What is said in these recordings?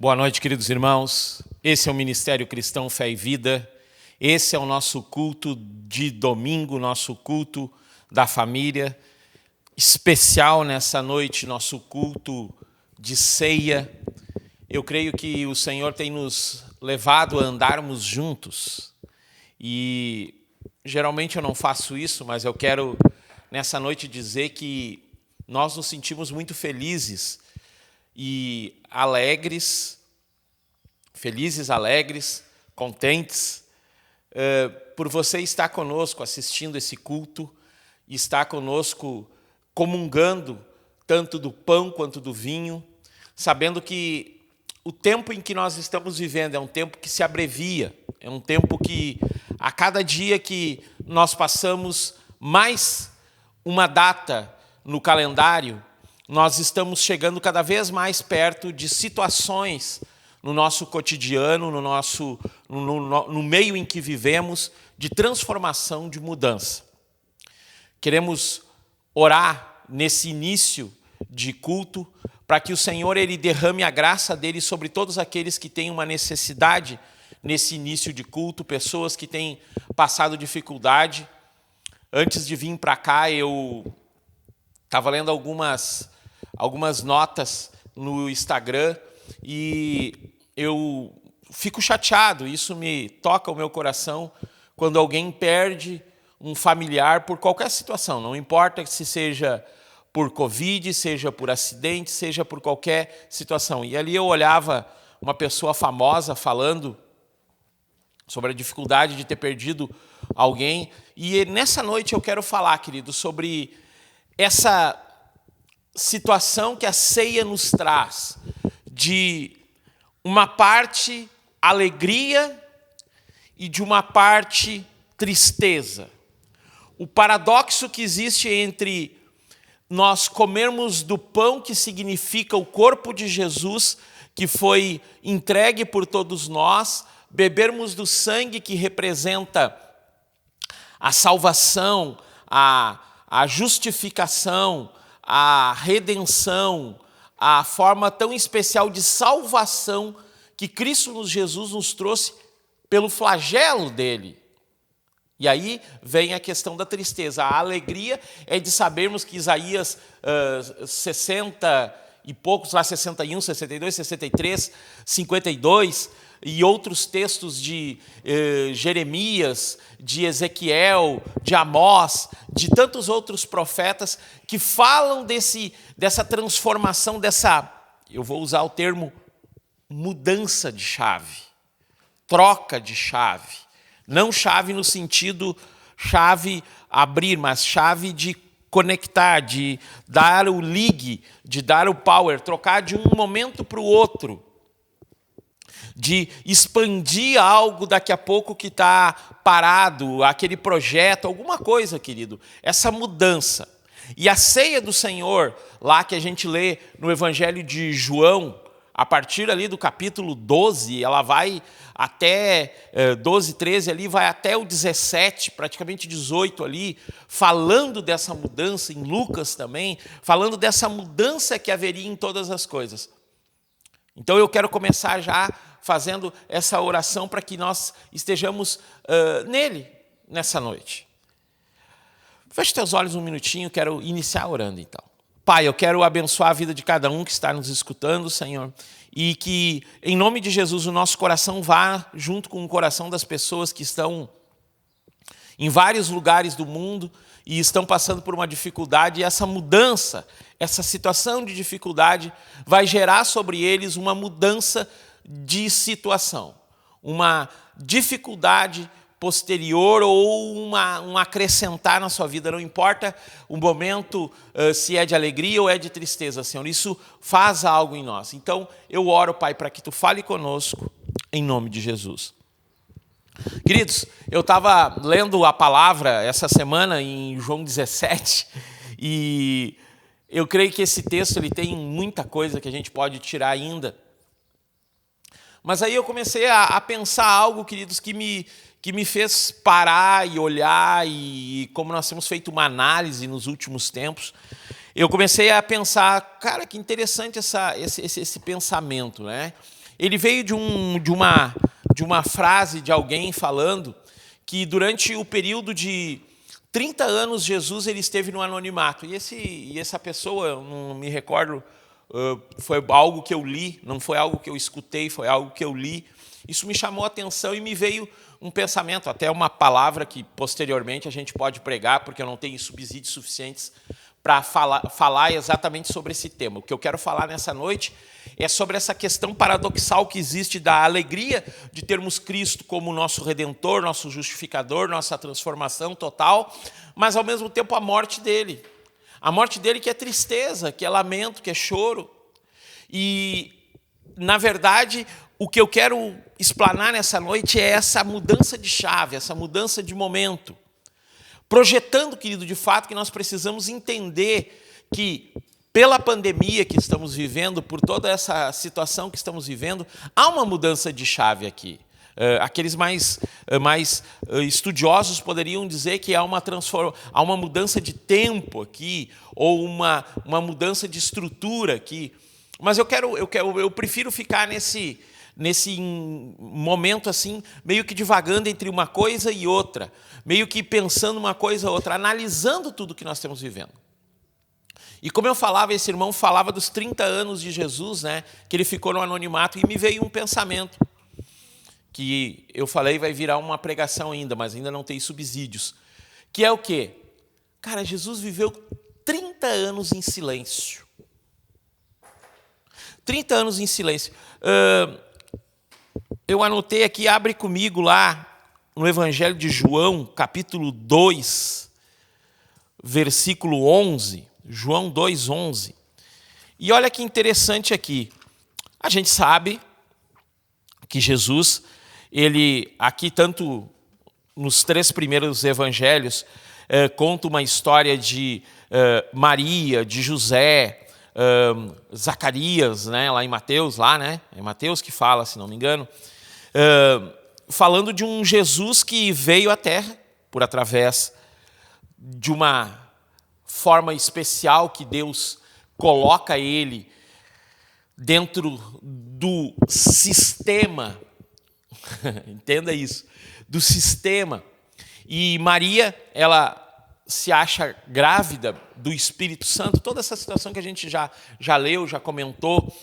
Boa noite, queridos irmãos. Esse é o Ministério Cristão Fé e Vida. Esse é o nosso culto de domingo, nosso culto da família. Especial nessa noite, nosso culto de ceia. Eu creio que o Senhor tem nos levado a andarmos juntos. E geralmente eu não faço isso, mas eu quero nessa noite dizer que nós nos sentimos muito felizes e alegres, contentes, por você estar conosco assistindo esse culto, e estar conosco comungando tanto do pão quanto do vinho, sabendo que o tempo em que nós estamos vivendo é um tempo que se abrevia, é um tempo que a cada dia que nós passamos mais uma data no calendário, nós estamos chegando cada vez mais perto de situações no nosso cotidiano, no meio em que vivemos, de transformação, de mudança. Queremos orar nesse início de culto para que o Senhor ele derrame a graça dele sobre todos aqueles que têm uma necessidade nesse início de culto, pessoas que têm passado dificuldade. Antes de vir para cá, eu estava lendo algumas notas no Instagram e eu fico chateado, isso me toca o meu coração, quando alguém perde um familiar por qualquer situação, não importa se seja por Covid, seja por acidente, seja por qualquer situação. E ali eu olhava uma pessoa famosa falando sobre a dificuldade de ter perdido alguém, e nessa noite eu quero falar, querido, sobre essa situação que a ceia nos traz, de uma parte alegria e de uma parte tristeza. O paradoxo que existe entre nós comermos do pão que significa o corpo de Jesus, que foi entregue por todos nós, bebermos do sangue que representa a salvação, a justificação, a redenção, a forma tão especial de salvação que Cristo Jesus nos trouxe pelo flagelo dele. E aí vem a questão da tristeza. A alegria é de sabermos que Isaías 60 e poucos, lá 61, 62, 63, 52, e outros textos de Jeremias, de Ezequiel, de Amós, de tantos outros profetas que falam dessa transformação, eu vou usar o termo, mudança de chave, troca de chave. Não chave no sentido chave abrir, mas chave de conectar, de dar o ligue, de dar o power, trocar de um momento para o outro, de expandir algo daqui a pouco que está parado, aquele projeto, alguma coisa, querido. Essa mudança. E a ceia do Senhor, lá que a gente lê no Evangelho de João, a partir ali do capítulo 12, ela vai até 12, 13, ali vai até o 17, praticamente 18 ali, falando dessa mudança, em Lucas também, falando dessa mudança que haveria em todas as coisas. Então eu quero começar já fazendo essa oração para que nós estejamos nele nessa noite. Feche teus olhos um minutinho, quero iniciar orando então. Pai, eu quero abençoar a vida de cada um que está nos escutando, Senhor, e que, em nome de Jesus, o nosso coração vá junto com o coração das pessoas que estão em vários lugares do mundo e estão passando por uma dificuldade, e essa mudança, essa situação de dificuldade vai gerar sobre eles uma mudança de situação, uma dificuldade posterior ou um acrescentar na sua vida, não importa o momento, se é de alegria ou é de tristeza, Senhor, isso faz algo em nós. Então, eu oro, Pai, para que Tu fale conosco, em nome de Jesus. Queridos, eu estava lendo a palavra essa semana em João 17, e eu creio que esse texto ele tem muita coisa que a gente pode tirar ainda. Mas aí eu comecei a pensar algo, queridos, que me fez parar e olhar, e como nós temos feito uma análise nos últimos tempos, eu comecei a pensar, cara, que interessante esse pensamento, né? ele veio de uma frase de alguém falando que durante o período de 30 anos Jesus ele esteve no anonimato. E essa pessoa, eu não me recordo, foi algo que eu li, não foi algo que eu escutei, foi algo que eu li. Isso me chamou a atenção e me veio um pensamento, até uma palavra que posteriormente a gente pode pregar, porque eu não tenho subsídios suficientes para falar exatamente sobre esse tema. O que eu quero falar nessa noite é sobre essa questão paradoxal que existe da alegria de termos Cristo como nosso Redentor, nosso justificador, nossa transformação total, mas ao mesmo tempo a morte dele. A morte dele que é tristeza, que é lamento, que é choro. E, na verdade, o que eu quero explanar nessa noite é essa mudança de chave, essa mudança de momento. Projetando, querido, de fato, que nós precisamos entender que, pela pandemia que estamos vivendo, por toda essa situação que estamos vivendo, há uma mudança de chave aqui. Aqueles mais estudiosos poderiam dizer que há uma mudança de tempo aqui, ou uma mudança de estrutura aqui. Mas eu prefiro ficar nesse momento assim, meio que divagando entre uma coisa e outra, meio que pensando uma coisa ou outra, analisando tudo que nós estamos vivendo. E como eu falava, esse irmão falava dos 30 anos de Jesus, né, que ele ficou no anonimato, e me veio um pensamento, que eu falei vai virar uma pregação ainda, mas ainda não tem subsídios, que é o quê? Cara, Jesus viveu 30 anos em silêncio. 30 anos em silêncio. Eu anotei aqui, abre comigo lá no Evangelho de João, capítulo 2, versículo 11. João 2, 11. E olha que interessante aqui. A gente sabe que Jesus, ele aqui tanto nos 3 primeiros evangelhos, conta uma história de Maria, de José, Zacarias, né, lá em Mateus, é Mateus que fala, se não me engano, falando de um Jesus que veio à Terra por através de uma forma especial que Deus coloca ele dentro do sistema, entenda isso, do sistema. E Maria, ela se acha grávida do Espírito Santo, toda essa situação que a gente já leu, já comentou.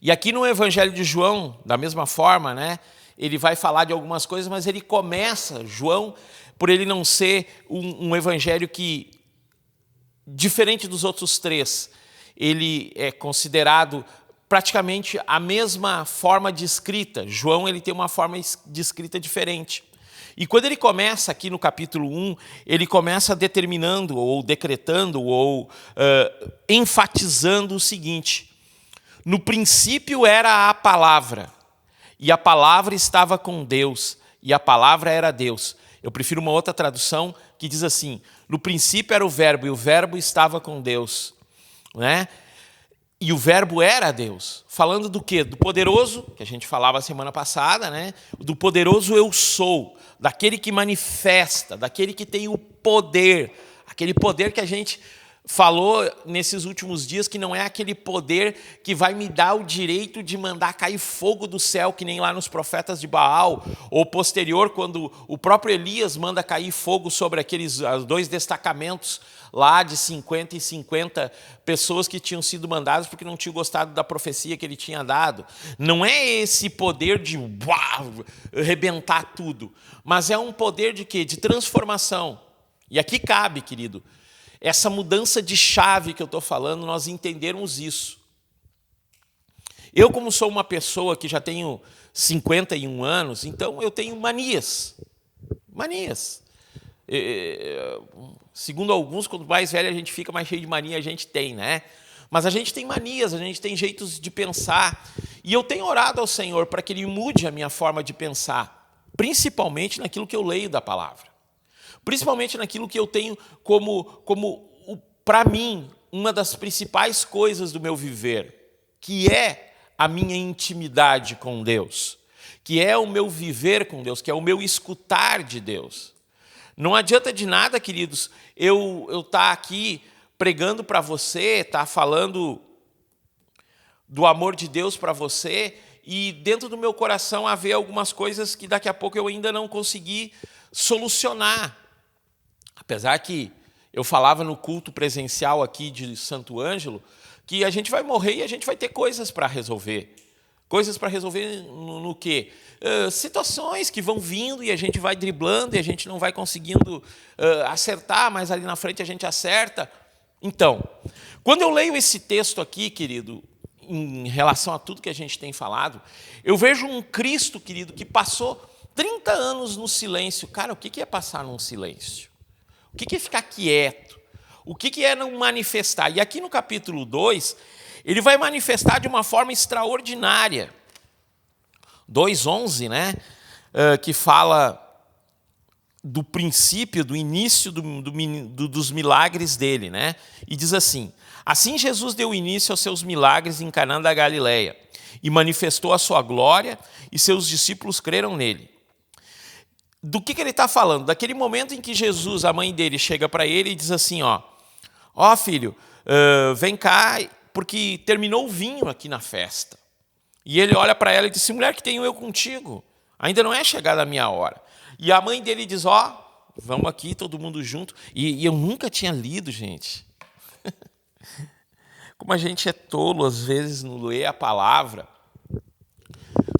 E aqui no Evangelho de João, da mesma forma, né, ele vai falar de algumas coisas, mas ele começa, João, por ele não ser um evangelho que, diferente dos outros 3, ele é considerado praticamente a mesma forma de escrita. João ele tem uma forma de escrita diferente. E quando ele começa aqui no capítulo 1, ele começa determinando, ou decretando, ou enfatizando o seguinte: no princípio era a palavra, e a palavra estava com Deus, e a palavra era Deus. Eu prefiro uma outra tradução que diz assim: no princípio era o verbo, e o verbo estava com Deus, né? E o verbo era Deus. Falando do quê? Do poderoso, que a gente falava semana passada, né? Do poderoso eu sou, daquele que manifesta, daquele que tem o poder, aquele poder que a gente falou nesses últimos dias, que não é aquele poder que vai me dar o direito de mandar cair fogo do céu, que nem lá nos profetas de Baal, ou posterior, quando o próprio Elias manda cair fogo sobre aqueles 2 destacamentos lá de 50 e 50 pessoas que tinham sido mandadas porque não tinham gostado da profecia que ele tinha dado. Não é esse poder de arrebentar tudo, mas é um poder de quê? De transformação. E aqui cabe, querido, essa mudança de chave que eu estou falando, nós entendermos isso. Eu, como sou uma pessoa que já tenho 51 anos, então eu tenho manias. Manias. Segundo alguns, quanto mais velho a gente fica, mais cheio de mania a gente tem, né? Mas a gente tem manias, a gente tem jeitos de pensar. E eu tenho orado ao Senhor para que Ele mude a minha forma de pensar, principalmente naquilo que eu leio da palavra. Principalmente naquilo que eu tenho como para mim, uma das principais coisas do meu viver, que é a minha intimidade com Deus, que é o meu viver com Deus, que é o meu escutar de Deus. Não adianta de nada, queridos, eu estar aqui pregando para você, estar falando do amor de Deus para você e dentro do meu coração haver algumas coisas que daqui a pouco eu ainda não consegui solucionar. Apesar que eu falava no culto presencial aqui de Santo Ângelo que a gente vai morrer e a gente vai ter coisas para resolver. Coisas para resolver no quê? Situações que vão vindo e a gente vai driblando e a gente não vai conseguindo acertar, mas ali na frente a gente acerta. Então, quando eu leio esse texto aqui, querido, em relação a tudo que a gente tem falado, eu vejo um Cristo, querido, que passou 30 anos no silêncio. Cara, o que é passar num silêncio? O que é ficar quieto? O que é não manifestar? E aqui no capítulo 2, ele vai manifestar de uma forma extraordinária. 2:11, né? Que fala do princípio, do início dos milagres dele, né? E diz assim: assim Jesus deu início aos seus milagres em Caná da Galileia e manifestou a sua glória e seus discípulos creram nele. Do que ele está falando? Daquele momento em que Jesus, a mãe dele, chega para ele e diz assim, ó filho, vem cá, porque terminou o vinho aqui na festa. E ele olha para ela e diz, mulher, que tenho eu contigo? Ainda não é chegada a minha hora. E a mãe dele diz, vamos aqui, todo mundo junto. E eu nunca tinha lido, gente. Como a gente é tolo, às vezes, no ler a palavra,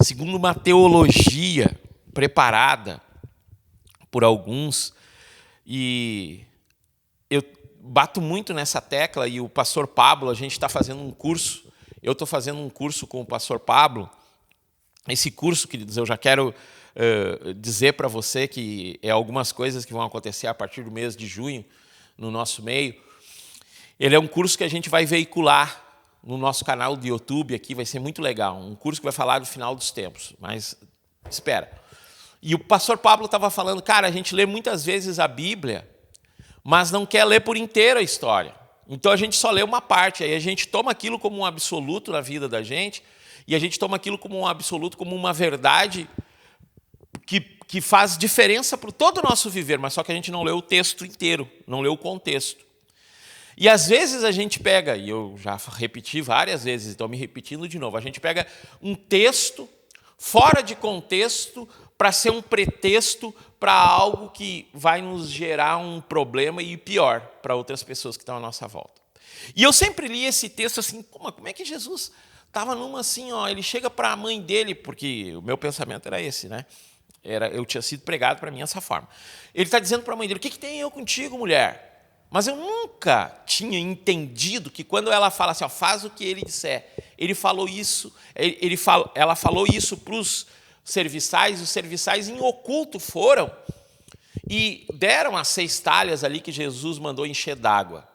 segundo uma teologia preparada por alguns, e eu bato muito nessa tecla, e o pastor Pablo, a gente está fazendo um curso, eu estou fazendo um curso com o pastor Pablo. Esse curso, queridos, eu já quero dizer para você que é algumas coisas que vão acontecer a partir do mês de junho, no nosso meio. Ele é um curso que a gente vai veicular no nosso canal do YouTube aqui, vai ser muito legal, um curso que vai falar do final dos tempos, mas espera. E o pastor Pablo estava falando, cara, a gente lê muitas vezes a Bíblia, mas não quer ler por inteiro a história. Então a gente só lê uma parte, aí a gente toma aquilo como um absoluto na vida da gente, e a gente toma aquilo como um absoluto, como uma verdade que faz diferença para todo o nosso viver, mas só que a gente não lê o texto inteiro, não lê o contexto. E às vezes a gente pega, e eu já repeti várias vezes, estou me repetindo de novo, a gente pega um texto fora de contexto para ser um pretexto para algo que vai nos gerar um problema e pior para outras pessoas que estão à nossa volta. E eu sempre li esse texto assim, como é que Jesus estava numa assim, ele chega para a mãe dele, porque o meu pensamento era esse, né? Eu tinha sido pregado para mim dessa forma. Ele está dizendo para a mãe dele, o que tem eu contigo, mulher? Mas eu nunca tinha entendido que quando ela fala assim, faz o que ele disser, ele falou isso, ela falou isso para os serviçais em oculto foram e deram as 6 talhas ali que Jesus mandou encher d'água.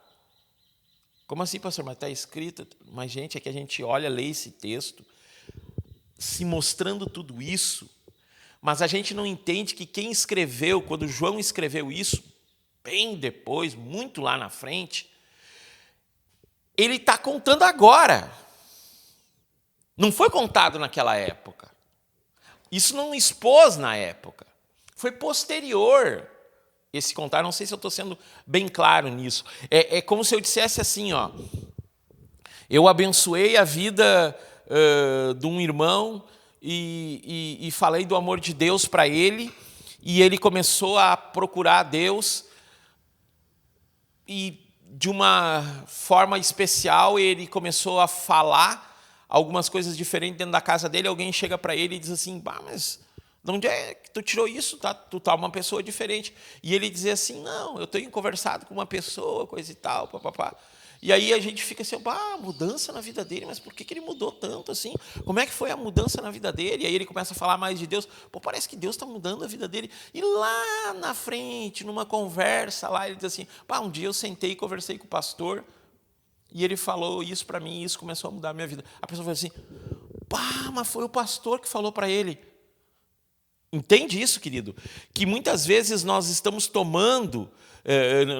Como assim, pastor? Mas está escrito. Mas, gente, é que a gente olha, lê esse texto, se mostrando tudo isso, mas a gente não entende que quem escreveu, quando João escreveu isso, bem depois, muito lá na frente, ele está contando agora. Não foi contado naquela época. Isso não expôs na época. Foi posterior esse contar. Não sei se eu estou sendo bem claro nisso. É como se eu dissesse assim, eu abençoei a vida de um irmão e falei do amor de Deus para ele, e ele começou a procurar Deus, e de uma forma especial ele começou a falar algumas coisas diferentes dentro da casa dele. Alguém chega para ele e diz assim, mas de onde é que tu tirou isso? Tu tá uma pessoa diferente. E ele diz assim, não, eu tenho conversado com uma pessoa, coisa e tal, papapá. E aí a gente fica assim, mudança na vida dele, mas por que ele mudou tanto assim? Como é que foi a mudança na vida dele? E aí ele começa a falar mais de Deus. Parece que Deus está mudando a vida dele. E lá na frente, numa conversa lá, ele diz assim, um dia eu sentei e conversei com o pastor, e ele falou isso para mim, e isso começou a mudar a minha vida. A pessoa fala assim, mas foi o pastor que falou para ele. Entende isso, querido? Que muitas vezes nós estamos tomando,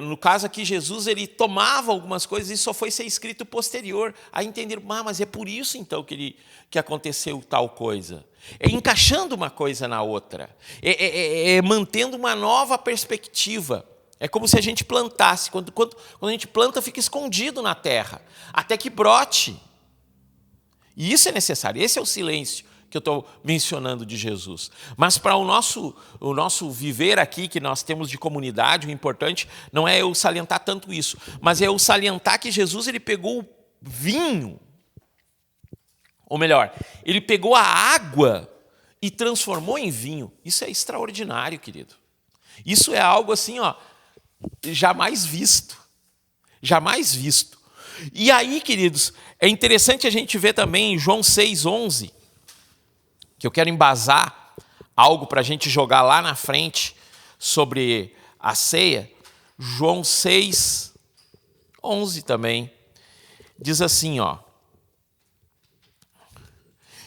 no caso aqui, Jesus, ele tomava algumas coisas e só foi ser escrito posterior a entender, mas é por isso então que aconteceu tal coisa. É encaixando uma coisa na outra, é mantendo uma nova perspectiva. É como se a gente plantasse, quando a gente planta, fica escondido na terra, até que brote. E isso é necessário, esse é o silêncio que eu estou mencionando de Jesus. Mas para o nosso viver aqui, que nós temos de comunidade, o importante não é eu salientar tanto isso, mas é eu salientar que Jesus ele pegou o vinho, ou melhor, ele pegou a água e transformou em vinho. Isso é extraordinário, querido. Isso é algo assim, ó, jamais visto. Jamais visto. E aí, queridos, é interessante a gente ver também em João 6,11, que eu quero embasar algo para a gente jogar lá na frente sobre a ceia. João 6,11 também. Diz assim, ó.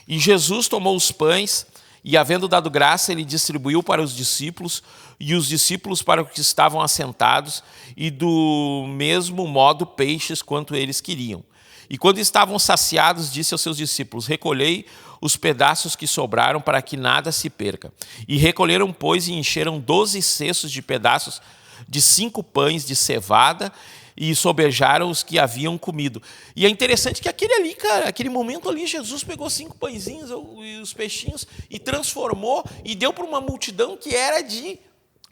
E Jesus tomou os pães e, havendo dado graça, ele distribuiu para os discípulos e os discípulos para os que estavam assentados e do mesmo modo peixes quanto eles queriam. E quando estavam saciados, disse aos seus discípulos, recolhei os pedaços que sobraram para que nada se perca. E recolheram, pois, e encheram 12 cestos de pedaços de 5 pães de cevada e sobejaram os que haviam comido. E é interessante que aquele ali, cara, aquele momento ali, Jesus pegou 5 pãezinhos e os peixinhos e transformou e deu para uma multidão que era de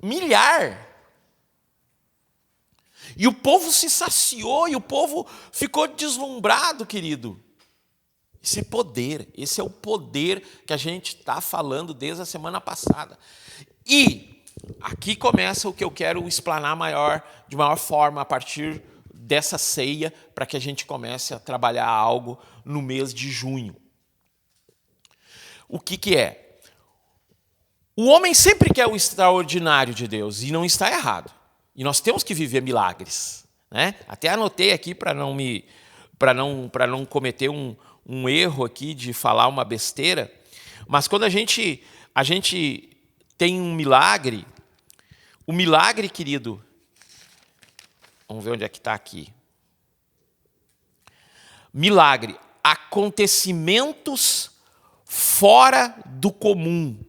milhar. E o povo se saciou e o povo ficou deslumbrado, querido. Isso é poder, esse é o poder que a gente está falando desde a semana passada. E aqui começa o que eu quero explanar de maior forma a partir dessa ceia, para que a gente comece a trabalhar algo no mês de junho. O que é? O homem sempre quer o extraordinário de Deus, e não está errado. E nós temos que viver milagres, né? Até anotei aqui para não cometer um erro aqui de falar uma besteira, mas quando a gente tem um milagre, o milagre, querido, vamos ver onde é que está aqui. Milagre, acontecimentos fora do comum.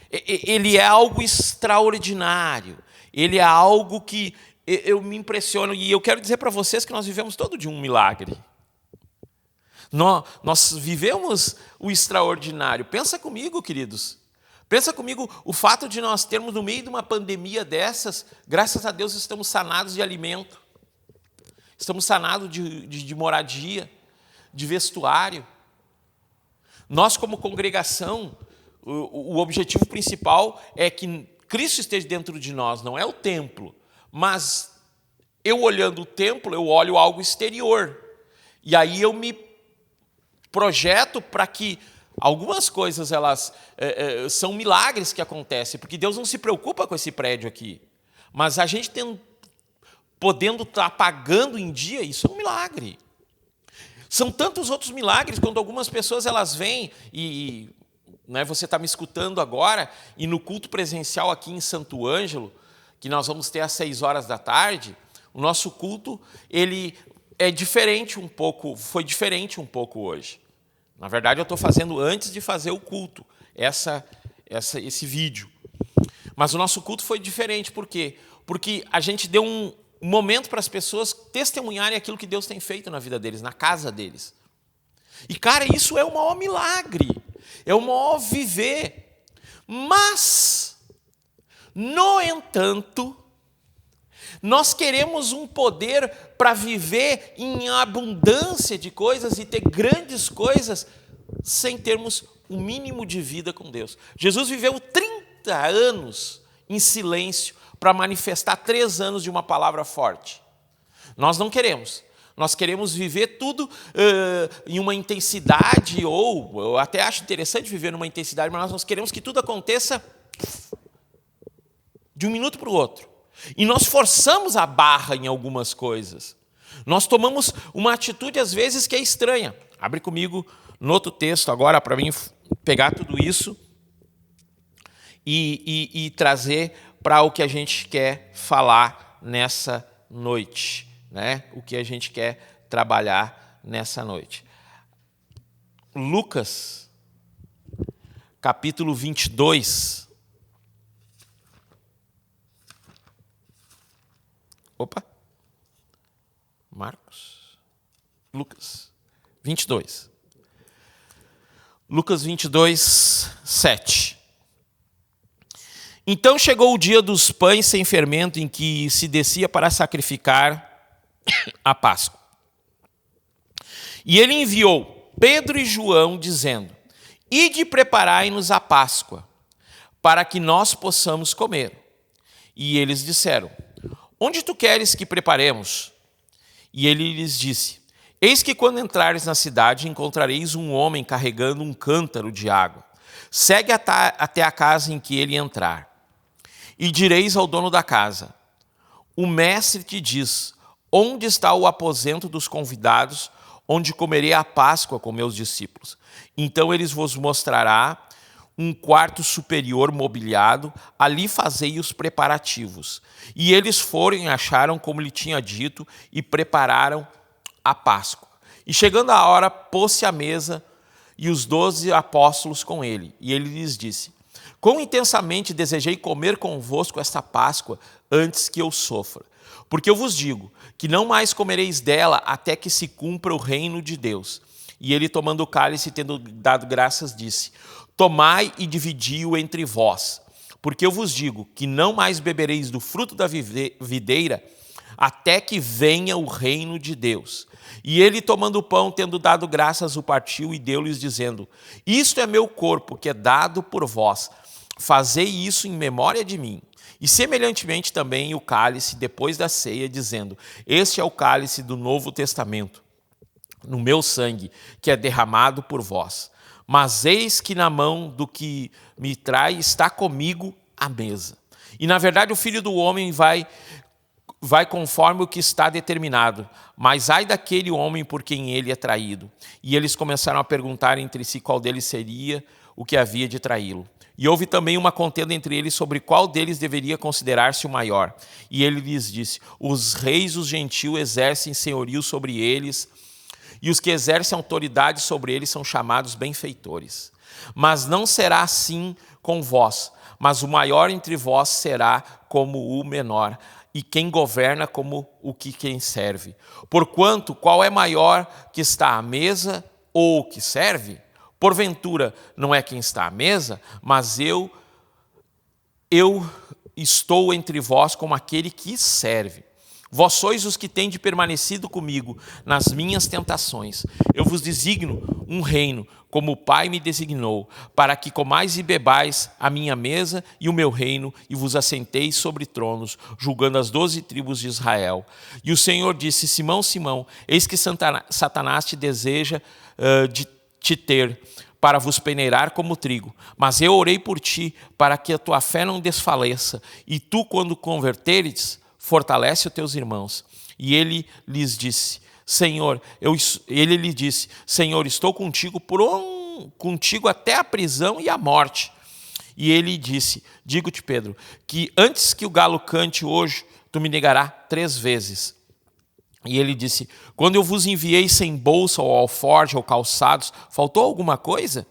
Ele é algo extraordinário, ele é algo que eu me impressiono, e eu quero dizer para vocês que nós vivemos todo dia um milagre. Nós vivemos o extraordinário. Pensa comigo, queridos. Pensa comigo o fato de nós termos, no meio de uma pandemia dessas, graças a Deus estamos sanados de alimento, estamos sanados de moradia, de vestuário. Nós, como congregação, o objetivo principal é que Cristo esteja dentro de nós, não é o templo. Mas eu olhando o templo, eu olho algo exterior. E aí eu me projeto para que algumas coisas elas são milagres que acontecem, porque Deus não se preocupa com esse prédio aqui. Mas a gente podendo estar pagando em dia, isso é um milagre. São tantos outros milagres, quando algumas pessoas elas vêm e né, você está me escutando agora, e no culto presencial aqui em Santo Ângelo, que nós vamos ter às 6h, o nosso culto ele é diferente um pouco, foi diferente um pouco hoje. Na verdade, eu estou fazendo antes de fazer o culto, esse vídeo. Mas o nosso culto foi diferente, por quê? Porque a gente deu um momento para as pessoas testemunharem aquilo que Deus tem feito na vida deles, na casa deles. E, cara, isso é o maior milagre, é o maior viver. Mas, no entanto, nós queremos um poder para viver em abundância de coisas e ter grandes coisas sem termos um mínimo de vida com Deus. Jesus viveu 30 anos em silêncio para manifestar 3 anos de uma palavra forte. Nós não queremos. Nós queremos viver tudo em uma intensidade, ou eu até acho interessante viver numa intensidade, mas nós queremos que tudo aconteça de um minuto para o outro. E nós forçamos a barra em algumas coisas. Nós tomamos uma atitude, às vezes, que é estranha. Abre comigo no outro texto agora, para mim pegar tudo isso e trazer para o que a gente quer falar nessa noite, né? O que a gente quer trabalhar nessa noite. Lucas, capítulo 22. Lucas 22. Lucas 22, 7. Então chegou o dia dos pães sem fermento, em que se descia para sacrificar a Páscoa. E ele enviou Pedro e João, dizendo: ide preparai-nos a Páscoa, para que nós possamos comer. E eles disseram: onde tu queres que preparemos? E ele lhes disse: eis que quando entrares na cidade, encontrareis um homem carregando um cântaro de água. Segue até a casa em que ele entrar. E direis ao dono da casa: o mestre te diz, onde está o aposento dos convidados, onde comerei a Páscoa com meus discípulos? Então eles vos mostrará um quarto superior mobiliado, ali fazei os preparativos. E eles foram e acharam como lhe tinha dito, e prepararam a Páscoa. E chegando a hora, pôs-se à mesa, e os 12 apóstolos com ele. E ele lhes disse: quão intensamente desejei comer convosco esta Páscoa antes que eu sofra. Porque eu vos digo que não mais comereis dela até que se cumpra o reino de Deus. E ele, tomando o cálice e tendo dado graças, disse: tomai e dividi-o entre vós. Porque eu vos digo que não mais bebereis do fruto da videira até que venha o reino de Deus. E ele, tomando o pão, tendo dado graças, o partiu e deu-lhes, dizendo: isto é meu corpo, que é dado por vós. Fazei isso em memória de mim. E semelhantemente também o cálice depois da ceia, dizendo: este é o cálice do Novo Testamento, no meu sangue, que é derramado por vós. Mas eis que na mão do que me trai está comigo a mesa. E na verdade o Filho do Homem vai conforme o que está determinado, mas ai daquele homem por quem ele é traído. E eles começaram a perguntar entre si qual deles seria o que havia de traí-lo. E houve também uma contenda entre eles sobre qual deles deveria considerar-se o maior. E ele lhes disse: os reis dos gentios exercem senhorio sobre eles, e os que exercem autoridade sobre eles são chamados benfeitores. Mas não será assim com vós, mas o maior entre vós será como o menor, e quem governa como o que quem serve. Porquanto, qual é maior que está à mesa ou o que serve? Porventura, não é quem está à mesa, mas eu estou entre vós como aquele que serve. Vós sois os que tendes permanecido comigo nas minhas tentações. Eu vos designo um reino, como o Pai me designou, para que comais e bebais a minha mesa e o meu reino, e vos assenteis sobre tronos, julgando as 12 tribos de Israel. E o Senhor disse: Simão, Simão, eis que Satanás te deseja de te ter, para vos peneirar como trigo. Mas eu orei por ti, para que a tua fé não desfaleça, e tu, quando converteres, fortalece os teus irmãos. E ele lhes disse: ele lhe disse: Senhor, estou contigo contigo até a prisão e a morte. E ele disse: digo-te, Pedro, que antes que o galo cante hoje, tu me negarás 3 vezes. E ele disse: quando eu vos enviei sem bolsa ou alforje ou calçados, faltou alguma coisa?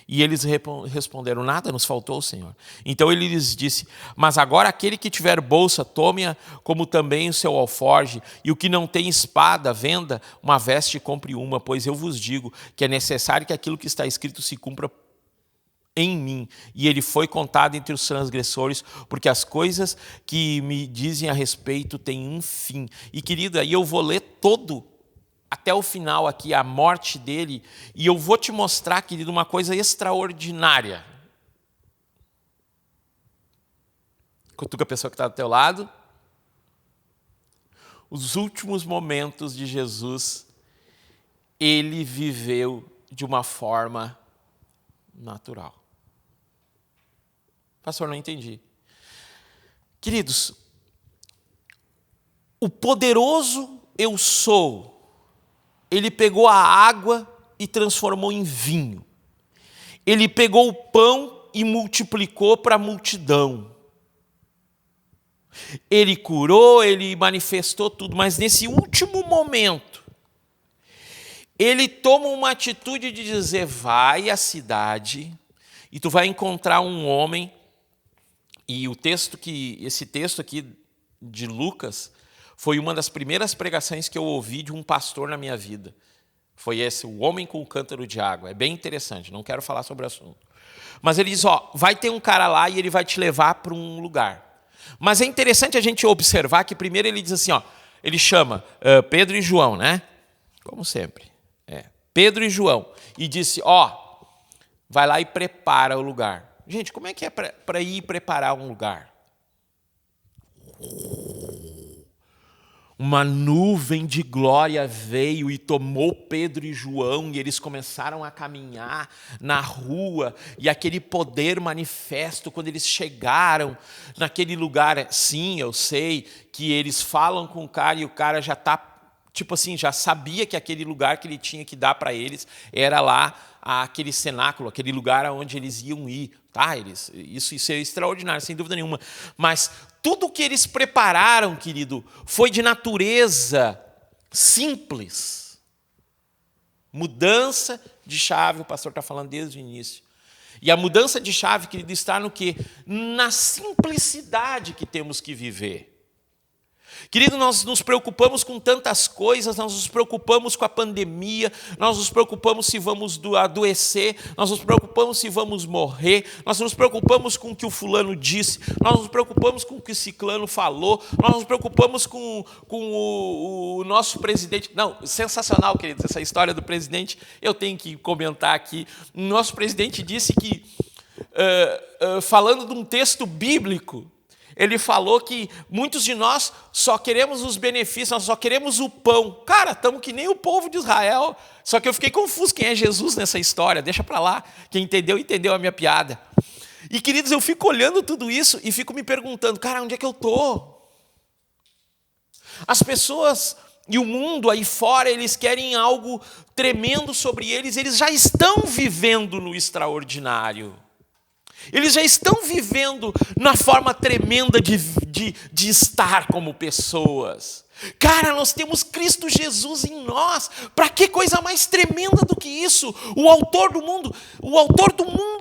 E eles responderam: nada nos faltou, Senhor. Então ele lhes disse: mas agora aquele que tiver bolsa, tome-a, como também o seu alforje, e o que não tem espada, venda uma veste e compre uma, pois eu vos digo que é necessário que aquilo que está escrito se cumpra em mim. E ele foi contado entre os transgressores, porque as coisas que me dizem a respeito têm um fim. E querido, aí eu vou ler todo até o final aqui, a morte dele, e eu vou te mostrar, querido, uma coisa extraordinária. Cutuca a pessoa que está do teu lado. Os últimos momentos de Jesus, ele viveu de uma forma natural. Pastor, não entendi. Queridos, o poderoso eu sou, ele pegou a água e transformou em vinho. Ele pegou o pão e multiplicou para a multidão. Ele curou, ele manifestou tudo, mas nesse último momento, ele toma uma atitude de dizer: vai à cidade e tu vai encontrar um homem. E esse texto aqui de Lucas foi uma das primeiras pregações que eu ouvi de um pastor na minha vida. Foi esse, o homem com o cântaro de água. É bem interessante, não quero falar sobre o assunto. Mas ele diz, vai ter um cara lá e ele vai te levar para um lugar. Mas é interessante a gente observar que primeiro ele diz assim, ele chama Pedro e João, né? Como sempre. Pedro e João. E disse, vai lá e prepara o lugar. Gente, como é que é para ir preparar um lugar? Uma nuvem de glória veio e tomou Pedro e João, e eles começaram a caminhar na rua, e aquele poder manifesto, quando eles chegaram naquele lugar, sim, eu sei que eles falam com o cara, e o cara já está, tipo assim, já sabia que aquele lugar que ele tinha que dar para eles era lá, aquele cenáculo, aquele lugar onde eles iam ir. Tá? Isso é extraordinário, sem dúvida nenhuma. Mas tudo que eles prepararam, querido, foi de natureza simples. Mudança de chave, o pastor está falando desde o início. E a mudança de chave, querido, está no quê? Na simplicidade que temos que viver. Querido, nós nos preocupamos com tantas coisas, nós nos preocupamos com a pandemia, nós nos preocupamos se vamos adoecer, nós nos preocupamos se vamos morrer, nós nos preocupamos com o que o fulano disse, nós nos preocupamos com o que o ciclano falou, nós nos preocupamos com o nosso presidente. Não, sensacional, queridos, essa história do presidente, eu tenho que comentar aqui. O nosso presidente disse que, falando de um texto bíblico, ele falou que muitos de nós só queremos os benefícios, nós só queremos o pão. Cara, estamos que nem o povo de Israel. Só que eu fiquei confuso quem é Jesus nessa história. Deixa para lá. Quem entendeu, entendeu a minha piada. E, queridos, eu fico olhando tudo isso e fico me perguntando, cara, onde é que eu estou? As pessoas e o mundo aí fora, eles querem algo tremendo sobre eles. Eles já estão vivendo no extraordinário. Eles já estão vivendo na forma tremenda de estar como pessoas. Cara, nós temos Cristo Jesus em nós. Para que coisa mais tremenda do que isso? O autor do mundo,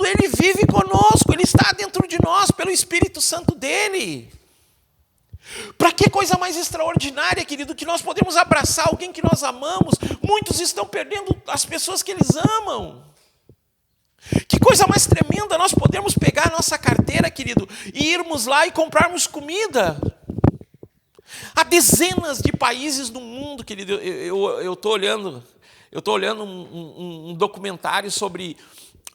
ele vive conosco, ele está dentro de nós pelo Espírito Santo dele. Para que coisa mais extraordinária, querido, que nós podemos abraçar alguém que nós amamos. Muitos estão perdendo as pessoas que eles amam. Que coisa mais tremenda nós podemos pegar a nossa carteira, querido, e irmos lá e comprarmos comida. Há dezenas de países no mundo, querido. Eu estou olhando um documentário sobre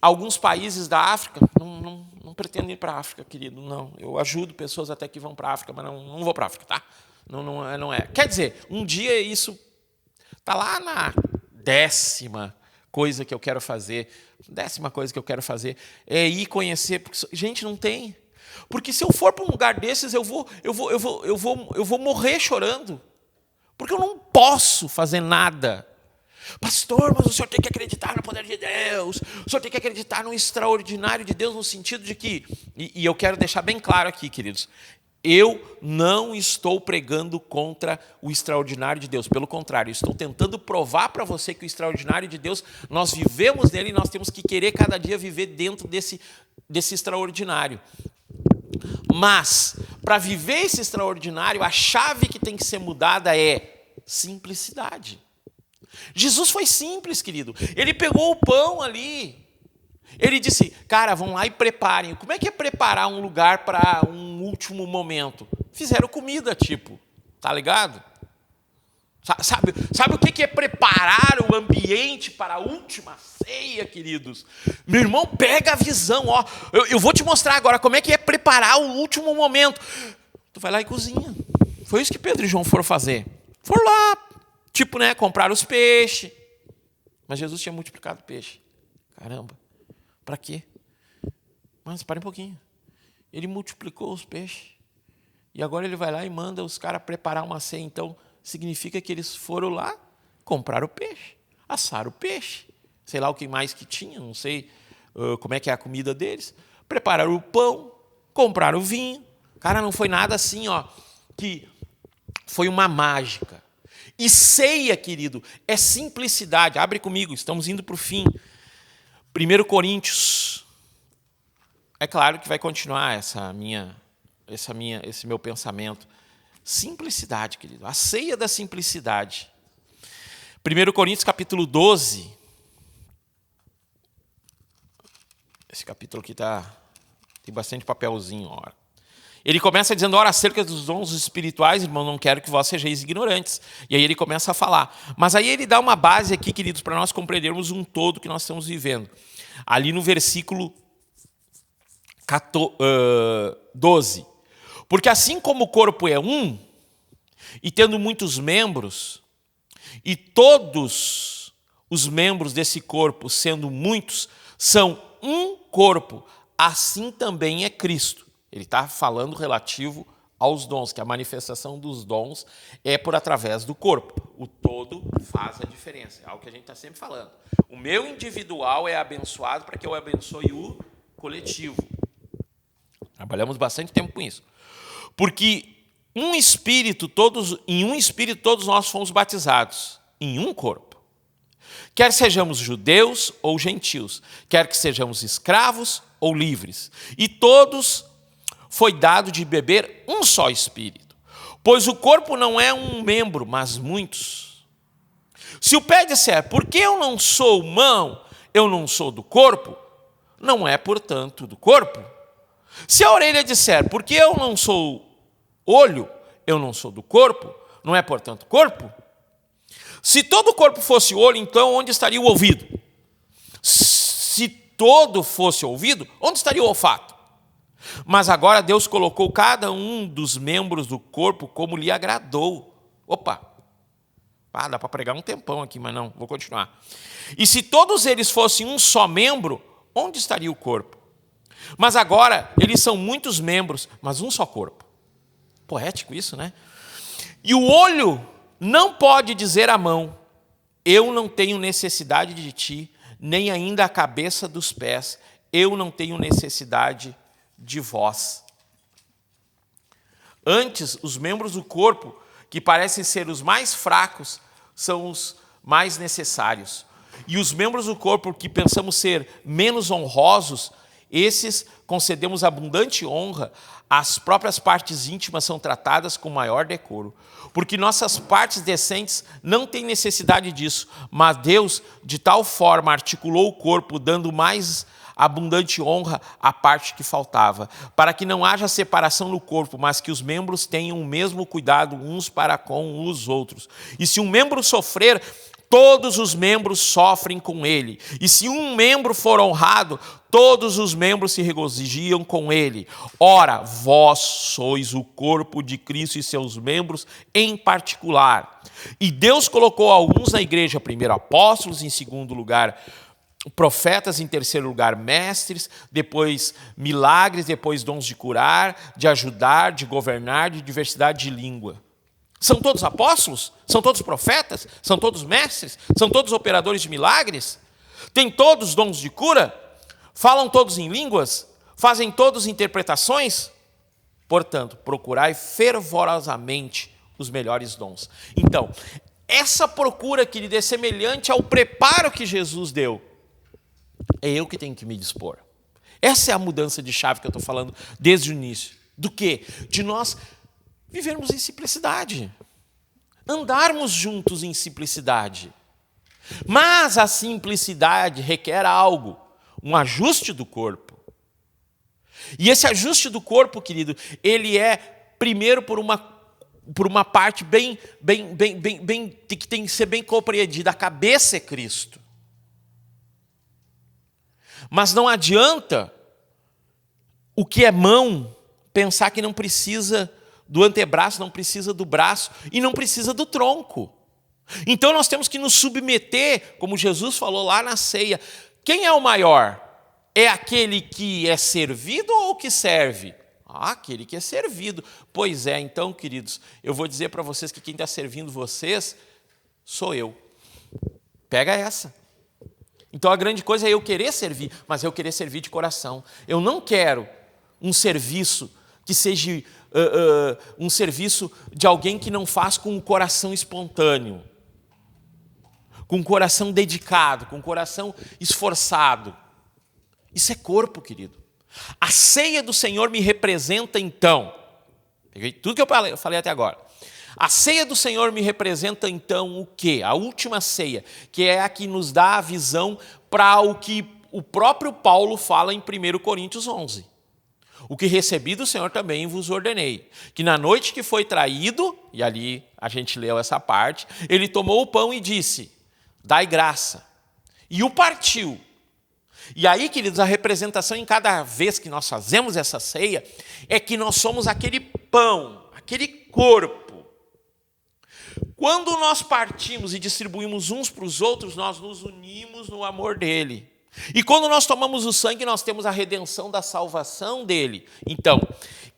alguns países da África. Não pretendo ir para a África, querido, não. Eu ajudo pessoas até que vão para a África, mas não vou para a África, tá? Não é. Quer dizer, um dia isso está lá na 10ª coisa que eu quero fazer. 10ª coisa que eu quero fazer é ir conhecer, porque, gente, não tem. Porque se eu for para um lugar desses, eu vou morrer chorando. Porque eu não posso fazer nada. Pastor, mas o senhor tem que acreditar no poder de Deus. O senhor tem que acreditar no extraordinário de Deus, no sentido de que, e eu quero deixar bem claro aqui, queridos, eu não estou pregando contra o extraordinário de Deus. Pelo contrário, estou tentando provar para você que o extraordinário de Deus, nós vivemos nele e nós temos que querer cada dia viver dentro desse extraordinário. Mas, para viver esse extraordinário, a chave que tem que ser mudada é simplicidade. Jesus foi simples, querido. Ele pegou o pão ali. Ele disse, cara, vão lá e preparem. Como é que é preparar um lugar para um último momento? Fizeram comida, tipo, tá ligado? Sabe o que é preparar o ambiente para a última ceia, queridos? Meu irmão, pega a visão. Eu vou te mostrar agora como é que é preparar o último momento. Tu vai lá e cozinha. Foi isso que Pedro e João foram fazer. Foram lá, tipo, comprar os peixes. Mas Jesus tinha multiplicado o peixe. Caramba. Para quê? Mas para um pouquinho. Ele multiplicou os peixes. E agora ele vai lá e manda os caras preparar uma ceia. Então, significa que eles foram lá, compraram o peixe, assaram o peixe. Sei lá o que mais que tinha, não sei como é que é a comida deles. Prepararam o pão, compraram o vinho. Cara, não foi nada assim, que foi uma mágica. E ceia, querido, é simplicidade. Abre comigo, estamos indo para o fim. 1 Coríntios, é claro que vai continuar esse meu pensamento. Simplicidade, querido, a ceia da simplicidade. 1 Coríntios capítulo 12. Esse capítulo aqui tem bastante papelzinho. Ora. Ele começa dizendo, ora, acerca dos dons espirituais, irmão, não quero que vós sejais ignorantes. E aí ele começa a falar. Mas aí ele dá uma base aqui, queridos, para nós compreendermos um todo que nós estamos vivendo. Ali no versículo 12. Porque assim como o corpo é um, e tendo muitos membros, e todos os membros desse corpo, sendo muitos, são um corpo, assim também é Cristo. Ele está falando relativo aos dons, que a manifestação dos dons é por através do corpo. O todo faz a diferença, é algo que a gente está sempre falando. O meu individual é abençoado para que eu abençoe o coletivo. Trabalhamos bastante tempo com isso. Porque em um espírito todos nós fomos batizados, em um corpo. Quer sejamos judeus ou gentios, quer que sejamos escravos ou livres. E todos foi dado de beber um só espírito. Pois o corpo não é um membro, mas muitos. Se o pé disser, porque eu não sou mão, eu não sou do corpo, não é, portanto, do corpo. Se a orelha disser, porque eu não sou olho, eu não sou do corpo, não é, portanto, corpo. Se todo o corpo fosse olho, então onde estaria o ouvido? Se todo fosse ouvido, onde estaria o olfato? Mas agora Deus colocou cada um dos membros do corpo como lhe agradou. Opa! Dá para pregar um tempão aqui, mas não, vou continuar. E se todos eles fossem um só membro, onde estaria o corpo? Mas agora eles são muitos membros, mas um só corpo. Poético isso, né? E o olho não pode dizer à mão, eu não tenho necessidade de ti, nem ainda a cabeça dos pés, eu não tenho necessidade de vós. Antes, os membros do corpo, que parecem ser os mais fracos, são os mais necessários. E os membros do corpo que pensamos ser menos honrosos, esses concedemos abundante honra, as próprias partes íntimas são tratadas com maior decoro. Porque nossas partes decentes não têm necessidade disso, mas Deus de tal forma articulou o corpo, dando mais abundante honra à parte que faltava, para que não haja separação no corpo, mas que os membros tenham o mesmo cuidado uns para com os outros. E se um membro sofrer, todos os membros sofrem com ele. E se um membro for honrado, todos os membros se regozijam com ele. Ora, vós sois o corpo de Cristo e seus membros em particular. E Deus colocou alguns na igreja, primeiro apóstolos, em segundo lugar profetas, em terceiro lugar mestres, depois milagres, depois dons de curar, de ajudar, de governar, de diversidade de língua. São todos apóstolos? São todos profetas? São todos mestres? São todos operadores de milagres? Têm todos dons de cura? Falam todos em línguas? Fazem todos interpretações? Portanto, procurai fervorosamente os melhores dons. Então, essa procura, querido, é semelhante ao preparo que Jesus deu. É eu que tenho que me dispor. Essa é a mudança de chave que eu estou falando desde o início. Do quê? De nós vivermos em simplicidade. Andarmos juntos em simplicidade. Mas a simplicidade requer algo, um ajuste do corpo. E esse ajuste do corpo, querido, ele é primeiro por uma parte que tem que ser bem compreendida. A cabeça é Cristo. Mas não adianta o que é mão pensar que não precisa do antebraço, não precisa do braço e não precisa do tronco. Então nós temos que nos submeter, como Jesus falou lá na ceia. Quem é o maior? É aquele que é servido ou o que serve? Aquele que é servido. Pois é, então, queridos, eu vou dizer para vocês que quem está servindo vocês sou eu. Pega essa. Então a grande coisa é eu querer servir, mas eu querer servir de coração. Eu não quero um serviço que seja um serviço de alguém que não faz com o coração espontâneo, com o coração dedicado, com o coração esforçado. Isso é corpo, querido. A ceia do Senhor me representa então. Peguei tudo que eu falei até agora. A ceia do Senhor me representa então o quê? A última ceia, que é a que nos dá a visão para o que o próprio Paulo fala em 1 Coríntios 11. O que recebi do Senhor também vos ordenei, que na noite que foi traído, e ali a gente leu essa parte, ele tomou o pão e disse, dai graça, e o partiu. E aí, queridos, a representação em cada vez que nós fazemos essa ceia, é que nós somos aquele pão, aquele corpo. Quando nós partimos e distribuímos uns para os outros, nós nos unimos no amor dele. E quando nós tomamos o sangue, nós temos a redenção da salvação dele. Então,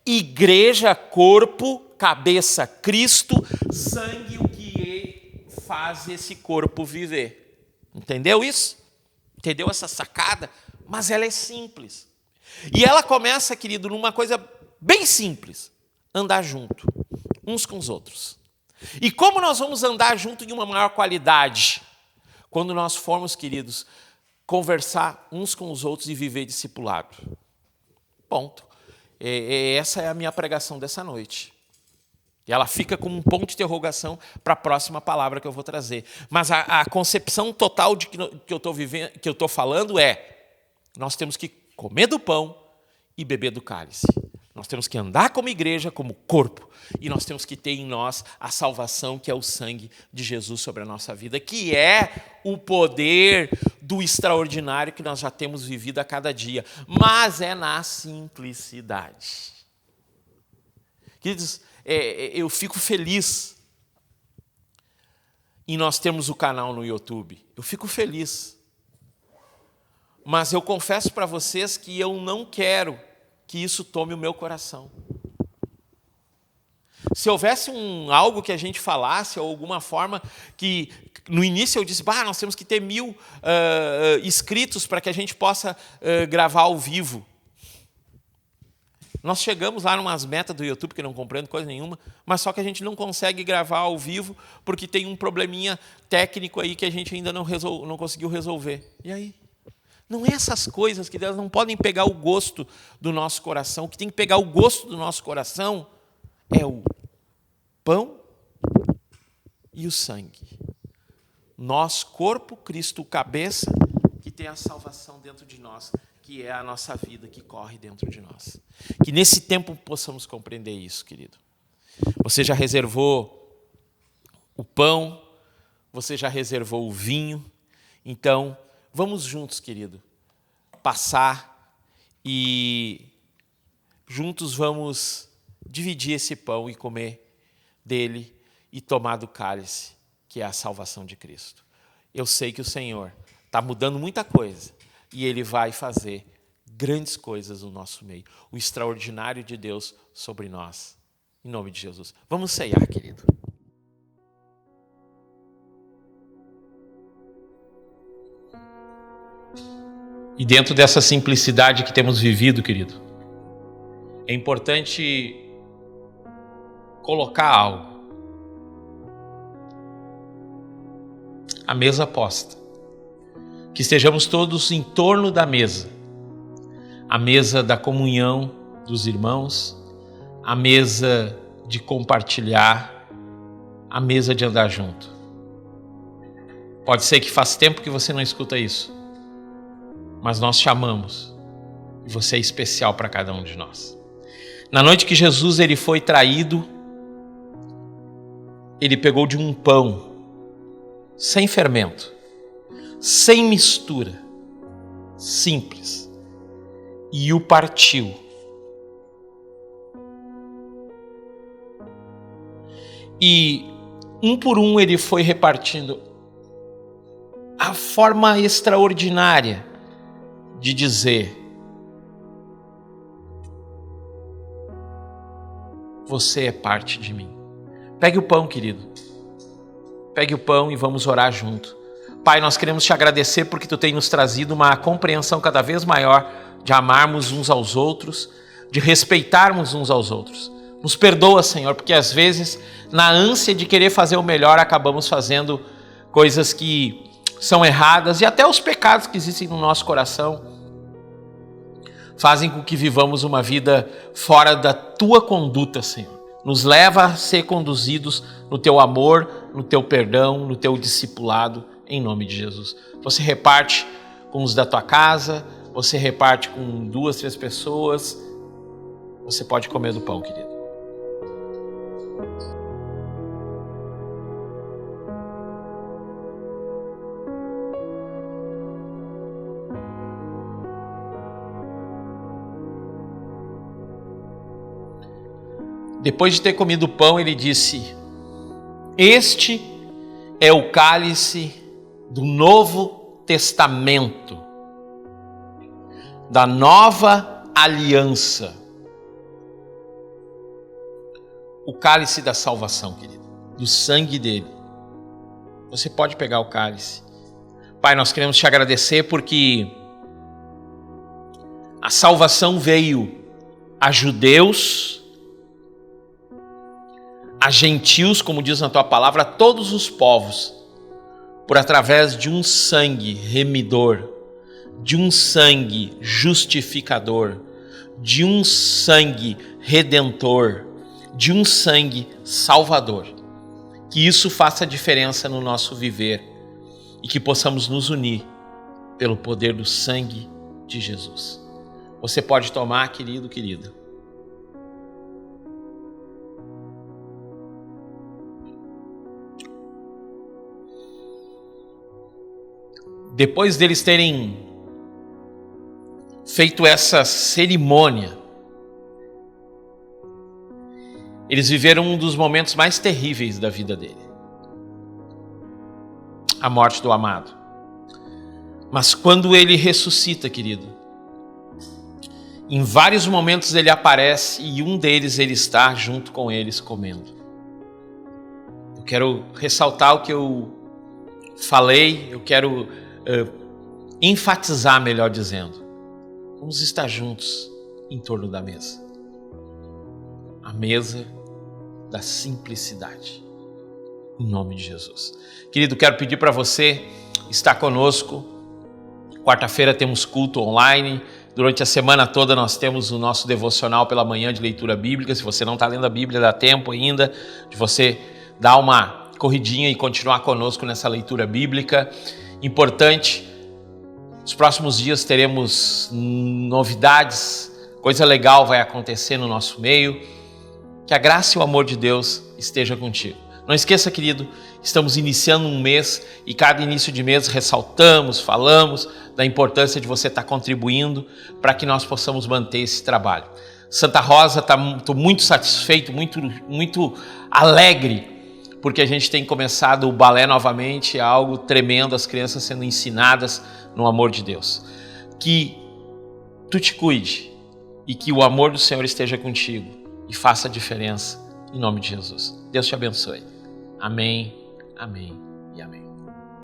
igreja, corpo, cabeça, Cristo, sangue, o que faz esse corpo viver. Entendeu isso? Entendeu essa sacada? Mas ela é simples. E ela começa, querido, numa coisa bem simples. Andar junto, uns com os outros. E como nós vamos andar junto em uma maior qualidade? Quando nós formos, queridos, conversar uns com os outros e viver discipulado. Ponto. Essa é a minha pregação dessa noite. E ela fica como um ponto de interrogação para a próxima palavra que eu vou trazer. Mas a concepção total de que eu estou vivendo, que eu estou falando é: nós temos que comer do pão e beber do cálice. Nós temos que andar como igreja, como corpo. E nós temos que ter em nós a salvação, que é o sangue de Jesus sobre a nossa vida, que é o poder do extraordinário que nós já temos vivido a cada dia. Mas é na simplicidade. Queridos, eu fico feliz em nós termos o canal no YouTube. Eu fico feliz. Mas eu confesso para vocês que eu não quero que isso tome o meu coração. Se houvesse algo que a gente falasse, ou alguma forma que, no início eu disse, nós temos que ter 1000 inscritos para que a gente possa gravar ao vivo. Nós chegamos lá numas metas do YouTube, que não compreendo coisa nenhuma, mas só que a gente não consegue gravar ao vivo porque tem um probleminha técnico aí que a gente ainda não conseguiu resolver. E aí? Não é essas coisas que elas não podem pegar o gosto do nosso coração. O que tem que pegar o gosto do nosso coração é o pão e o sangue. Nós, corpo, Cristo, cabeça, que tem a salvação dentro de nós, que é a nossa vida que corre dentro de nós. Que nesse tempo possamos compreender isso, querido. Você já reservou o pão, você já reservou o vinho, então vamos juntos, querido, passar e juntos vamos dividir esse pão e comer dele e tomar do cálice, que é a salvação de Cristo. Eu sei que o Senhor está mudando muita coisa e Ele vai fazer grandes coisas no nosso meio. O extraordinário de Deus sobre nós. Em nome de Jesus. Vamos ceiar, querido. E dentro dessa simplicidade que temos vivido, querido, é importante colocar algo. A mesa posta. Que estejamos todos em torno da mesa. A mesa da comunhão dos irmãos, a mesa de compartilhar, a mesa de andar junto. Pode ser que faz tempo que você não escuta isso. Mas nós chamamos, e você é especial para cada um de nós. Na noite que Jesus ele foi traído, ele pegou de um pão, sem fermento, sem mistura, simples, e o partiu. E um por um ele foi repartindo a forma extraordinária de dizer: você é parte de mim. Pegue o pão, querido. Pegue o pão e vamos orar junto. Pai, nós queremos te agradecer porque tu tem nos trazido uma compreensão cada vez maior de amarmos uns aos outros, de respeitarmos uns aos outros. Nos perdoa, Senhor, porque às vezes, na ânsia de querer fazer o melhor, acabamos fazendo coisas que são erradas, e até os pecados que existem no nosso coração fazem com que vivamos uma vida fora da tua conduta, Senhor. Nos leva a ser conduzidos no teu amor, no teu perdão, no teu discipulado, em nome de Jesus. Você reparte com os da tua casa, você reparte com 2, 3 pessoas, você pode comer do pão, querido. Depois de ter comido o pão, ele disse: este é o cálice do Novo Testamento, da nova aliança. O cálice da salvação, querido, do sangue dele. Você pode pegar o cálice. Pai, nós queremos te agradecer porque a salvação veio a judeus, a gentios, como diz na tua palavra, a todos os povos, por através de um sangue remidor, de um sangue justificador, de um sangue redentor, de um sangue salvador. Que isso faça diferença no nosso viver e que possamos nos unir pelo poder do sangue de Jesus. Você pode tomar, querido, querida. Depois deles terem feito essa cerimônia, eles viveram um dos momentos mais terríveis da vida dele. A morte do amado. Mas quando ele ressuscita, querido, em vários momentos ele aparece e um deles ele está junto com eles comendo. Eu quero ressaltar o que eu falei, eu quero enfatizar, melhor dizendo. Vamos estar juntos em torno da mesa. A mesa da simplicidade. Em nome de Jesus. Querido, quero pedir para você estar conosco. Quarta-feira temos culto online. Durante a semana toda nós temos o nosso devocional pela manhã de leitura bíblica. Se você não está lendo a Bíblia, dá tempo ainda de você dar uma corridinha e continuar conosco nessa leitura bíblica. Importante, nos próximos dias teremos novidades, coisa legal vai acontecer no nosso meio. Que a graça e o amor de Deus esteja contigo. Não esqueça, querido, estamos iniciando um mês e cada início de mês ressaltamos, falamos da importância de você estar contribuindo para que nós possamos manter esse trabalho. Santa Rosa, estou muito satisfeito, muito alegre, porque a gente tem começado o balé novamente, algo tremendo, as crianças sendo ensinadas no amor de Deus. Que tu te cuide e que o amor do Senhor esteja contigo e faça a diferença em nome de Jesus. Deus te abençoe. Amém, amém.